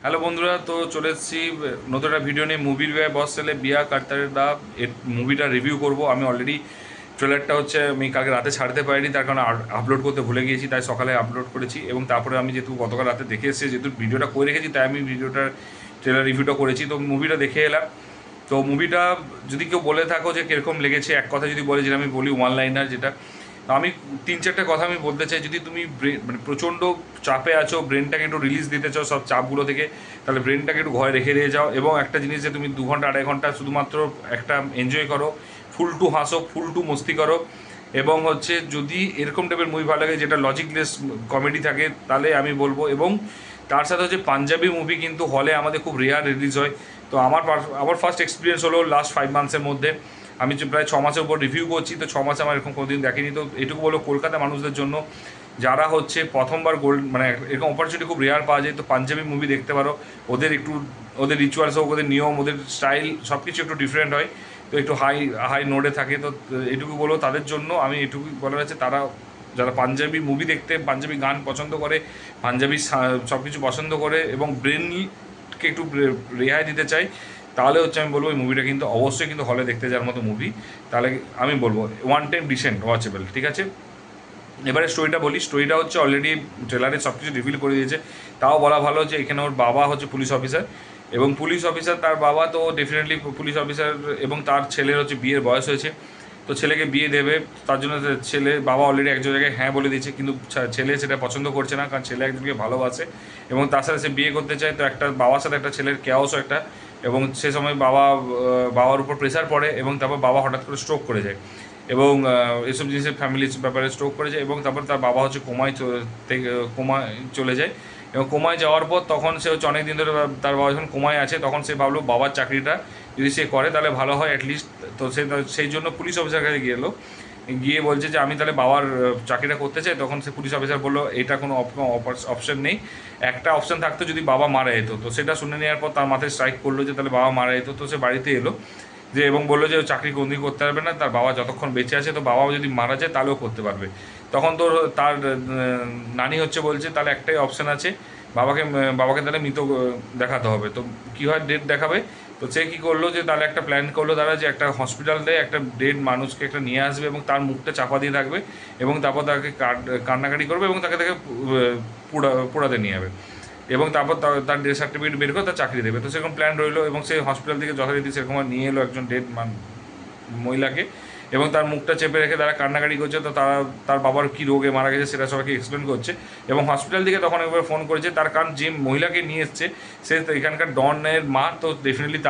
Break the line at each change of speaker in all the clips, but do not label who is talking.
Hello বন্ধুরা, তো চলে এসেছি নতুন একটা ভিডিও নিয়ে। মুভির ব্যয় বস ছেলে বিয়া কার্তারের দা এর মুভিটা রিভিউ করব। আমি অলরেডি ট্রেলারটা আমি কালকে রাতে ছাড়তে পারিনি, তার কারণে আপলোড করতে ভুলে গিয়েছি, তাই সকালে আপলোড করেছি। এবং তারপরে আমি যেহেতু গতকাল রাতে দেখে এসেছি, যেহেতু ভিডিওটা করে রেখেছি, তাই আমি ভিডিওটার ট্রেলার রিভিউটা করেছি। তো মুভিটা দেখে এলাম। তো মুভিটা যদি কেউ বলে থাকো যে কীরকম লেগেছে, এক কথা যদি বলে, যেটা আমি বলি ওয়ান লাইনার, যেটা আমি তিন চারটে কথা আমি বলতে চাই। যদি তুমি মানে প্রচণ্ড চাপে আছো, ব্রেনটাকে একটু রিলিজ দিতে চাও সব চাপগুলো থেকে, তাহলে ব্রেনটাকে একটু ঘরে রেখে দিয়ে যাও। এবং একটা জিনিস, যে তুমি 2 ঘন্টা 2.5 ঘন্টা শুধুমাত্র একটা এনজয় করো, ফুল টু হাসো, ফুল টু মস্তি করো। এবং যদি এরকম টাইপের মুভি ভালো লাগে, যেটা লজিকলেস কমেডি থাকে, তাহলে আমি বলবো। এবং তার সাথে পাঞ্জাবি মুভি কিন্তু হলে আমাদের খুব রেয়ার রিলিজ হয়। তো আমার ফার্স্ট এক্সপিরিয়েন্স হলো লাস্ট 5 মান্থসের মধ্যে। আমি যে প্রায় 6 মাসের উপর রিভিউ করছি, তো 6 মাসে আমার এরকম কোনোদিন দেখিনি। তো এটুকু বলো কলকাতা মানুষদের জন্য, যারা প্রথমবার মানে এরকম অপরচুনিটি খুব রেয়ার পাওয়া যায়, তো পাঞ্জাবি মুভি দেখতে পারো। ওদের রিচুয়ালস হোক, ওদের নিয়ম, ওদের স্টাইল, সব কিছু একটু ডিফারেন্ট হয়। তো একটু হাই হাই নোডে থাকে। তো এটুকু বলো তাদের জন্য। আমি এটুকু বলার আছে, তারা যারা পাঞ্জাবি মুভি দেখতে, পাঞ্জাবি গান পছন্দ করে, পাঞ্জাবি সব কিছু পছন্দ করে এবং ব্রেনকে একটু রেহাই দিতে চাই, তাহলে আমি বলবো এই মুভিটা কিন্তু অবশ্যই কিন্তু হলে দেখতে যাওয়ার মতো মুভি। তাহলে আমি বলবো ওয়ান টাইম ডিসেন্ট ওয়াচেবল, ঠিক আছে। এবারে স্টোরিটা বলি। স্টোরিটা অলরেডি ট্রেলারে সব কিছু রিভিল করে দিয়েছে। তাও বলা ভালো যে এখানে ওর বাবা পুলিশ অফিসার, এবং পুলিশ অফিসার তার বাবা তো ডেফিনেটলি পুলিশ অফিসার, এবং তার ছেলের বিয়ের বয়স হয়েছে। তো ছেলেকে বিয়ে দেবে, তার জন্য বাবা অলরেডি একজন জায়গায় হ্যাঁ বলে দিয়েছে, কিন্তু ছেলে সেটা পছন্দ করছে না, কারণ ছেলে একজনকে ভালোবাসে এবং তার সাথে সে বিয়ে করতে চায়। তো একটা বাবার সাথে একটা ছেলের কেওসও একটা, এবং সে সময় বাবার উপর প্রেশার পড়ে, এবং তারপর বাবা হঠাৎ করে স্ট্রোক করে যায়। এবং এসব জিনিসের ফ্যামিলির ব্যাপারে স্ট্রোক করে যায়, এবং তারপর তার বাবা কোমায় চলে যায়। এবং কোমায় যাওয়ার পর তখন সে অনেক দিন ধরে, তার বাবা যখন কোমায় আছে, তখন সে ভাবলো বাবার চাকরিটা যদি সে করে তাহলে ভালো হয় অ্যাটলিস্ট। তো সেই জন্য পুলিশ অফিসার কাছে গিয়ে বলছে যে আমি তাহলে বাবার চাকরিটা করতে চাই। তখন সে পুলিশ অফিসার বললো এটা কোনো অপশন নেই, একটা অপশন থাকতো যদি বাবা মারা যেত। তো সেটা শুনে নেওয়ার পর তার মাথায় স্ট্রাইক করলো যে তাহলে বাবা মারা যেত। তো সে বাড়িতে এলো এবং বললো যে চাকরি কোনদিন করতে পারবে না, তার বাবা যতক্ষণ বেঁচে আছে, তো বাবা যদি মারা যায় তাহলেও করতে পারবে। তখন তার নানি বলছে তাহলে একটাই অপশান আছে, বাবাকে তাহলে মৃত দেখাতে হবে। তো কী হয়, ডেট দেখাবে। তো সে কী করলো, যে তাহলে একটা প্ল্যান করলো তারা, যে একটা হসপিটাল দেয়, একটা ডেড মানুষকে একটা নিয়ে আসবে এবং তার মুখটা চাপা দিয়ে থাকবে, এবং তারপর তাকে কান্নাকাটি করবে এবং তাকে পোড়াতে নিয়ে যাবে, এবং তারপর তার ডেথ সার্টিফিকেট বের করে তার চাকরি দেবে। তো সেরকম প্ল্যান রইলো, এবং সেই হসপিটাল থেকে যথারীতি সেরকম নিয়ে এলো একজন ডেড মহিলাকে, এবং তার মুখটা চেপে রেখে তারা কান্নাকাটি করছে। তো তার বাবার কী রোগে মারা গেছে সেটা সবাইকে এক্সপ্লেন করছে। এবং হসপিটাল থেকে তখন একবার ফোন করেছে, তার কারণ যে মহিলাকে নিয়ে এসছে সে এখানকার ডনের মা। তো ডেফিনেটলি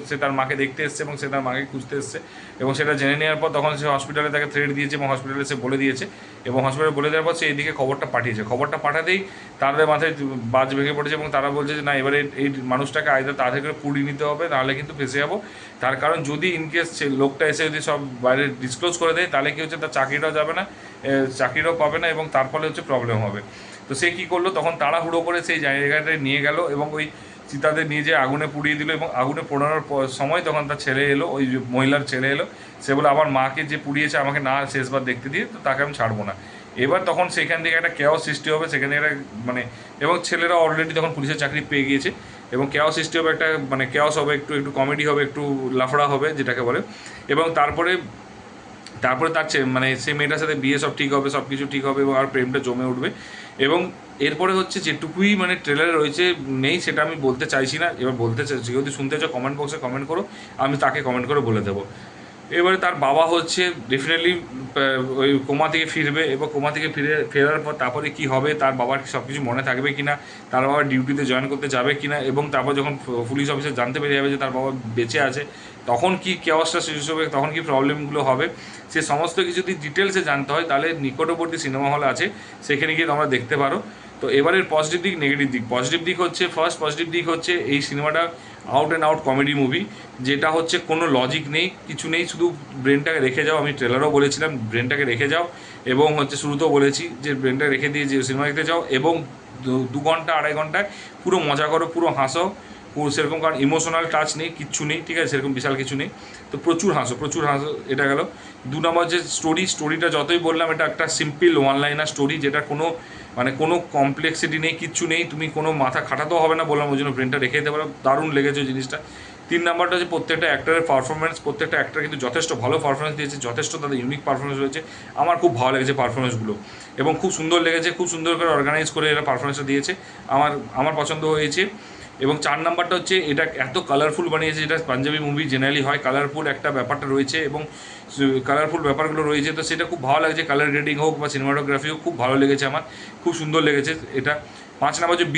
সে তার মাকে দেখতে এসছে এবং সে তার মাকে খুঁজতে এসছে। এবং সেটা জেনে নেওয়ার পর তখন সে হসপিটালে তাকে থ্রেট দিয়েছে, এবং হসপিটালে সে বলে দিয়েছে, এবং হসপিটালে বলে দেওয়ার পর সে এইদিকে খবরটা পাঠিয়েছে। খবরটা পাঠাতেই তাদের মাথায় বাজ ভেঙে পড়েছে, এবং তারা বলছে যে না, এবারে এই মানুষটাকে আয়দা তাড়াতাড়ি করে পুড়িয়ে নিতে হবে, নাহলে কিন্তু ফেসে যাবো। তার কারণ যদি ইনকেস লোকটা এসে যদি সব বাইরে ডিসক্লোজ করে দেয়, তাহলে কি তার চাকরিটাও যাবে না, চাকরিটাও পাবে না, এবং তার ফলে প্রবলেম হবে। তো সে কী করলো, তখন তাড়াহুড়ো করে সেই জায়গাটায় নিয়ে গেল, এবং ওই চিতাদের নিয়ে যেয়ে আগুনে পুড়িয়ে দিল। এবং আগুনে পোড়ানোর সময় তখন তার ছেলে এলো, ওই মহিলার ছেলে এলো। সে বলে আমার মাকে যে পুড়িয়েছে আমাকে না শেষবার দেখতে দিয়ে, তো তাকে আমি ছাড়বো না। এবার তখন সেখান থেকে একটা কেওয়াস সৃষ্টি হবে, সেখান থেকে একটা মানে, এবং ছেলেরা অলরেডি তখন পুলিশের চাকরি পেয়ে গিয়েছে, এবং কেওয়াস সৃষ্টি হবে, একটা মানে কেওয়াস হবে, একটু একটু কমেডি হবে, একটু লাফড়া হবে যেটাকে বলে। এবং তারপরে তারপরে তার মানে সেই মেয়েটার সাথে বিয়ে সব ঠিক হবে, সব কিছু ঠিক হবে, এবং আর প্রেমটা জমে উঠবে। এবং এরপরে যেটুকুই মানে ট্রেলারে রয়েছে নেই সেটা আমি বলতে চাইছি না। এবার বলতে চাইছি, যদি শুনতে চাও কমেন্ট বক্সে কমেন্ট করো, আমি তাকে কমেন্ট করে বলে দেবো। এবারে তার বাবা ডেফিনেটলি ওই কোমা থেকে ফিরবে, এবং কোমা থেকে ফেরার পর তারপরে কী হবে, তার বাবার সব কিছু মনে থাকবে কি না, তার বাবা ডিউটিতে জয়েন করতে যাবে কি না, এবং তারপর যখন পুলিশ অফিসার জানতে পেরে যাবে যে তার বাবা বেঁচে আছে, তখন কি কেওয়াসটা শেষ হবে, তখন কি প্রবলেমগুলো হবে, সে সমস্ত কিছু যদি ডিটেলসে জানতে হয়, তাহলে নিকটবর্তী সিনেমা হল আছে, সেখানে গিয়ে তোমরা দেখতে পারো। তো এবারের পজিটিভ দিক, নেগেটিভ দিক। পজিটিভ দিক ফার্স্ট পজিটিভ দিক এই সিনেমাটা out and out comedy movie, যেটা কোনো লজিক নেই, কিছু নেই, শুধু ব্রেনটাকে রেখে যাও। আমি ট্রেলারও বলেছিলাম ব্রেনটাকে রেখে যাও, এবং শুরুতেও বলেছি যে ব্রেনটাকে রেখে দিয়ে যে সিনেমা দেখতে যাও, এবং 2 ঘন্টা 2.5 ঘন্টায় পুরো মজা করো, পুরো হাসো, সেরকম কারণ ইমোশনাল টাচ নেই, কিচ্ছু নেই, ঠিক আছে, সেরকম বিশাল কিছু নেই। তো প্রচুর হাসো, প্রচুর হাসো, এটা গেল। 2 নম্বর যে স্টোরিটা যতই বললাম, এটা একটা সিম্পল ওয়ান লাইনার স্টোরি, যেটা কোনো মানে কোনো কমপ্লেক্সিটি নেই, কিচ্ছু নেই, তুমি কোনো মাথা খাটাতেও হবে না বললাম, ওই জন্য ব্রেনটা রেখে দিতে পারো। দারুণ লেগেছে ওই জিনিসটা। 3 নাম্বারটা হচ্ছে প্রত্যেকটা অ্যাক্টরের পারফরমেন্স, প্রত্যেকটা অ্যাক্টর কিন্তু যথেষ্ট ভালো পারফরমেন্স দিয়েছে, যথেষ্ট তাদের ইউনিক পারফরমেন্স রয়েছে। আমার খুব ভালো লেগেছে পারফরমেন্সগুলো এবং খুব সুন্দর লেগেছে, খুব সুন্দর করে অর্গানাইজ করে এরা পারফরমেন্সটা দিয়েছে, আমার আমার পছন্দ হয়েছে। এবং 4 নাম্বারটা হচ্ছে এটা এত কালারফুল বানিয়েছে, যেটা পাঞ্জাবি মুভি জেনারেলি হয়, কালারফুল একটা ব্যাপারটা রয়েছে এবং কালারফুল ব্যাপারগুলো রয়েছে, তো সেটা খুব ভালো লাগছে। কালার গ্রেডিং হোক বা সিনেমাটোগ্রাফি হোক খুব ভালো লেগেছে আমার, খুব সুন্দর লেগেছে এটা। 5 নাম্বার হচ্ছে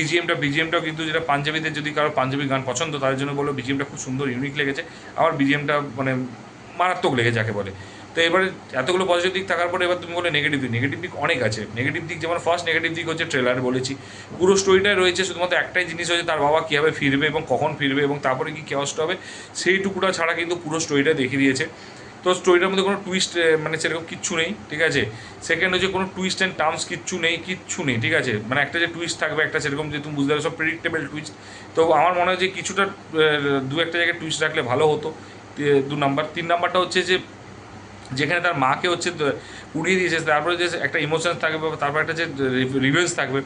বিজিএমটাও কিন্তু যেটা পাঞ্জাবিদের যদি কারো পাঞ্জাবি গান পছন্দ তাদের জন্য বলো, বিজিএমটা খুব সুন্দর ইউনিক লেগেছে আমার, বিজিএমটা মানে মারাত্মক লেগেছে যাকে বলে। তো এবারে এতগুলো পজিটিভ দিক থাকার পরে এবার তুমি বলে নেগেটিভ দিক অনেক আছে। নেগেটিভ দিক যেমন ফার্স্ট নেগেটিভ দিক হচ্ছে ট্রেলার বলেছি, পুরো স্টোরিটাই রয়েছে শুধুমাত্র একটাই জিনিস হচ্ছে তার বাবা কীভাবে ফিরবে এবং কখন ফিরবে এবং তারপরে কি কেওয়াসটা হবে, সেইটুকুটা ছাড়া কিন্তু পুরো স্টোরিটা দেখিয়ে দিয়েছে। তো স্টোরিটার মধ্যে কোনো টুইস্ট মানে সেরকম কিচ্ছু নেই, ঠিক আছে। সেকেন্ড হচ্ছে কোনো টুইস্ট অ্যান্ড টার্মস কিচ্ছু নেই, ঠিক আছে। মানে একটা যে টুইস্ট থাকবে একটা সেরকম যে তুমি বুঝতে পারো সব প্রেডিক্টেবল টুইস্ট। তো আমার মনে হয় যে কিছুটা দু একটা জায়গায় টুইস্ট রাখলে ভালো হতো। 2 নাম্বার। 3 নাম্বারটা হচ্ছে যে যেখানে তার মাকে হচ্ছে উড়িয়ে দিয়েছে, তারপরে যে একটা ইমোশনস থাকবে, তারপর একটা যে রিভেঞ্জ থাকবে,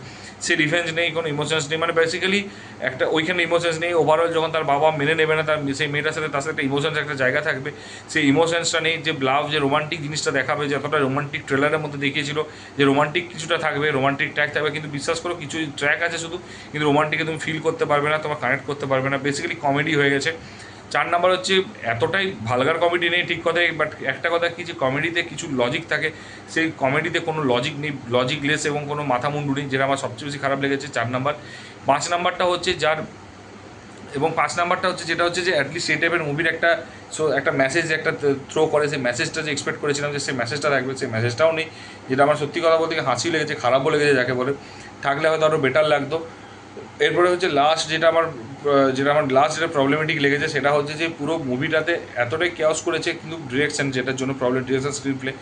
সেই রিভেঞ্জ নেই, কোনো ইমোশনস নেই, মানে বেসিক্যালি একটা ওইখানে ইমোশনস নেই। ওভারঅল যখন তার বাবা মেনে নেবে না তার সেই মেয়েটার সাথে, তার সাথে একটা ইমোশনস একটা জায়গা থাকবে, সেই ইমোশনসটা নেই। যে লাভ যে রোমান্টিক জিনিসটা দেখাবে, যতটা রোমান্টিক ট্রেলারের মধ্যে দেখিয়েছিল যে রোমান্টিক কিছুটা থাকবে, রোমান্টিক ট্র্যাক থাকবে, কিন্তু বিশ্বাস করো কিছু ট্র্যাক আছে শুধু, কিন্তু রোমান্টিকে তুমি ফিল করতে পারবে না, তোমার কানেক্ট করতে পারবে না, বেসিক্যালি কমেডি হয়ে গেছে। 4 নাম্বার হচ্ছে এতটাই ভালগার কমেডি নেই ঠিক কথাই, বাট একটা কথা কি যে কমেডিতে কিছু লজিক থাকে, সেই কমেডিতে কোনো লজিক নেই, লজিকলেস এবং কোনো মাথা মুন্ডু নেই, যেটা আমার সবচেয়ে বেশি খারাপ লেগেছে 4 নাম্বার। 5 নাম্বারটা হচ্ছে যার এবং 5 নাম্বারটা হচ্ছে যেটা হচ্ছে যে অ্যাটলিস্ট সেই টাইপের মুভির একটা মেসেজ একটা থ্রো করে, সেই মেসেজটা যে এক্সপেক্ট করেছিলাম যে সেই মেসেজটা থাকবে, সেই মেসেজটাও নেই, যেটা আমার সত্যি কথা বলতে হাসি লেগেছে, খারাপও লেগেছে যাকে বলে। থাকলে হয়তো আরও বেটার লাগতো। এরপরে হচ্ছে লাস্ট যেটা আমার লাস্ট যেটা প্রবলেমেটিক লেগেছে সেটা হচ্ছে যে পুরো মুভিটাতে এতটাই কেওস করেছে, কিন্তু ডিরেকশন যেটার জন্য প্রবলেম, ডিরেকশন স্ক্রিন প্লে,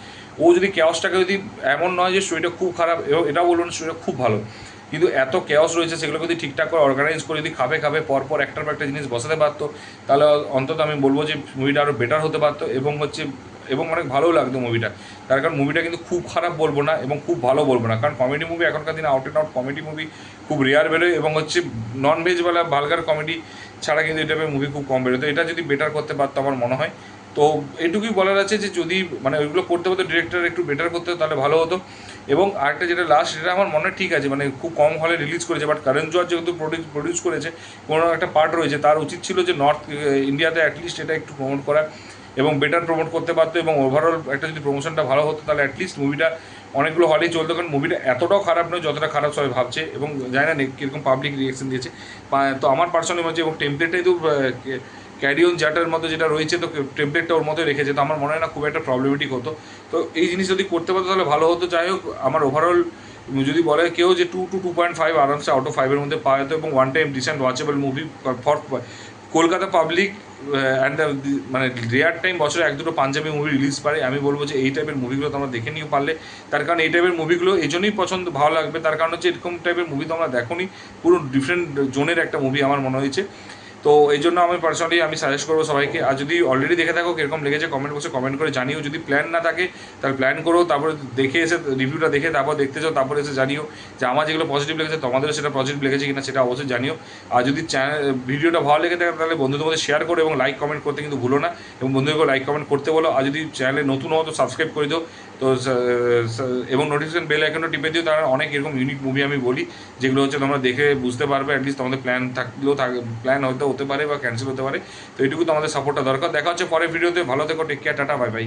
ও যদি কেওসটাকে যদি এমন নয় যে স্টোরিটা খুব খারাপ এবং এটাও বলুন স্টোরিটা খুব ভালো, কিন্তু এত কেওস রয়েছে সেগুলোকে যদি ঠিকঠাক করে অর্গানাইজ করে যদি খাবে পরপর একটার পর একটা জিনিস বসাতে পারতো, তাহলে অন্তত আমি বলবো যে মুভিটা আরও বেটার হতে পারতো এবং অনেক ভালোও লাগতো মুভিটা। তার কারণ মুভিটা কিন্তু খুব খারাপ বলবো না এবং খুব ভালো বলবো না, কারণ কমেডি মুভি এখনকার দিনে out and out comedy movie খুব রেয়ার বেরোয় এবং হচ্ছে নন ভেজওয়ালা ভালগার কমেডি ছাড়া কিন্তু এটা মুভি খুব কম বেরোয়। তো এটা যদি বেটার করতে পারতো আমার মনে হয়। তো এটুকুই বলার আছে যে যদি মানে ওইগুলো করতে পারতো ডিরেক্টর একটু বেটার করতে হতো তাহলে ভালো হতো। এবং আরেকটা যেটা লাস্ট, সেটা আমার মনে হয় ঠিক আছে, মানে খুব কম হলে রিলিজ করেছে, বাট করণ জোহর যেহেতু প্রডিউস করেছে, কোনো একটা পার্ট রয়েছে, তার উচিত ছিল যে নর্থ ইন্ডিয়াতে অ্যাটলিস্ট এটা একটু প্রমোট করা এবং বেটার প্রমোট করতে পারতো, এবং ওভারঅল একটা যদি প্রমোশনটা ভালো হতো তাহলে অ্যাটলিস্ট মুভিটা অনেকগুলো হলেই চলতো, কারণ মুভিটা এতটাও খারাপ নয় যতটা খারাপ সবাই ভাবছে এবং জানি না কীরকম পাবলিক রিয়েকশন দিয়েছে। তো আমার পার্সোনালি মনে হচ্ছে, এবং টেমপ্লেটটাই তো ক্যারি অন জাটার মতো যেটা রয়েছে, তো টেমপ্লেটটা ওর মতোই রেখেছে, তো আমার মনে হয় না খুব একটা প্রবলেমেটিক হতো। তো এই জিনিস যদি করতে পারতো তাহলে ভালো হতো। যাই হোক, আমার ওভারঅল যদি বলে কেউ যে 2 to 2.5 আরামসে আউট অফ 5-এর মধ্যে পাওয়া যেত এবং one time decent watchable movie for Kolkata public and মানে রেয়ার টাইম বছরে 1-2 পাঞ্জাবি মুভি রিলিজ পারে, আমি বলবো যে এই টাইপের মুভিগুলো তোমরা দেখে নিও পারলে। তার কারণ এই টাইপের মুভিগুলো এই জন্যই ভালো লাগবে, তার কারণ হচ্ছে এরকম টাইপের মুভি তোমরা দেখোনি, পুরো ডিফারেন্ট জোনের একটা মুভি আমার মনে হয়েছে। তো এই জন্য আমি পার্সোনালি সাজেস্ট করবো সবাইকে। আর যদি অলরেডি দেখে থাকো কীরকম লেগেছে কমেন্ট বক্সে কমেন্ট করে জানিও। যদি প্ল্যান না থাকে তাহলে প্ল্যান করো, তারপরে দেখে এসে রিভিউটা দেখে তারপর দেখতে চাও, তারপরে এসে জানিও যে আমার যেগুলো পজিটিভ লেগেছে তোমাদেরও সেটা পজিটিভ লেগেছে কিনা সেটা অবশ্যই জানিও। আর যদি ভিডিওটা ভালো লেগে থাকে তাহলে বন্ধুদের মধ্যে শেয়ার করো এবং লাইক কমেন্ট করতে কিন্তু ভুলো না, এবং বন্ধুদেরকে লাইক কমেন্ট করতে বলো। আর যদি চ্যানেলে নতুন হও তো সাবস্ক্রাইব করে দিও, তো এবং নোটিফিকেশন বেল আইকনটা টিপে দিও, তারা অনেক এরকম ইউনিক মুভি আমি বলি যেগুলো হচ্ছে তোমরা দেখে বুঝতে পারবে। অ্যাটলিস্ট তোমাদের প্ল্যান থাকলেও প্ল্যান হয়তো হতে পারে বা ক্যান্সেল হতে পারে। তো এইটুকু তোমাদের সাপোর্টটা দরকার। দেখা হচ্ছে পরের ভিডিওতে, ভালো থেকো, take care, tata, bye by.